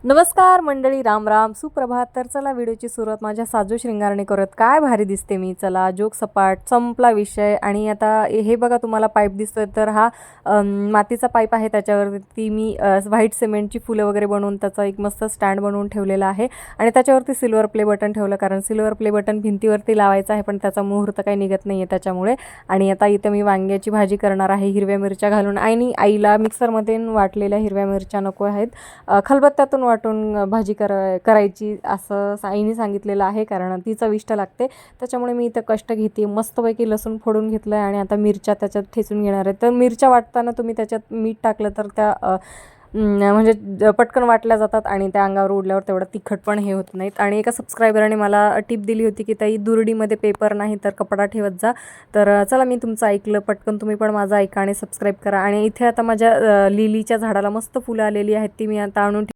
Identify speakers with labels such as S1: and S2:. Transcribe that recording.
S1: नमस्कार मंडळी, राम राम, सुप्रभात. तर चला व्हिडिओची सुरुवात माझ्या साजू श्रृंगारने करत. काय भारी दिसते मी. चला जोक सपाट संपला विषय. आणि आता हे बघा, तुम्हाला पाईप दिसतोय तर हा मातीचा पाईप आहे. त्याच्यावरती मी व्हाईट सिमेंटची फुलं वगैरे बनवून त्याचा एक मस्त स्टँड बनवून ठेवलेला आहे. आणि त्याच्यावरती सिल्वर प्ले बटन ठेवलं, कारण सिल्वर प्ले बटन भिंतीवरती लावायचं आहे, पण त्याचा मुहूर्त काही निघत नाही आहे त्याच्यामुळे. आणि आता इथं मी वांग्याची भाजी करणार आहे हिरव्या मिरच्या घालून. आणि आईला मिक्सरमध्ये वाटलेल्या हिरव्या मिरच्या नको आहेत, खलबत्त्यातून वाटून भाजी करायची असं आईने सांगितलेलं आहे, कारण ती चविष्ट लागते. त्याच्यामुळे मी इथं कष्ट घेते. मस्तपैकी लसूण फोडून घेतलं आहे आणि आता मिरच्या त्याच्यात ठेचून घेणार आहे. तर मिरच्या वाटताना तुम्ही त्याच्यात मीठ टाकलं तर त्या म्हणजे पटकन वाटल्या जातात आणि त्या अंगावर उडल्यावर तेवढं तिखट पण हे होत नाहीत. आणि एका सबस्क्रायबरने मला टिप दिली होती की ताई, दुरडीमध्ये पेपर नाही तर कपडा ठेवत जा. तर चला, मी तुमचं ऐकलं. पटकन तुम्ही पण माझं ऐका आणि सबस्क्राईब करा. आणि इथे आता माझ्या लिलीच्या झाडाला मस्त फुलं आलेली आहेत, ती मी आता आणून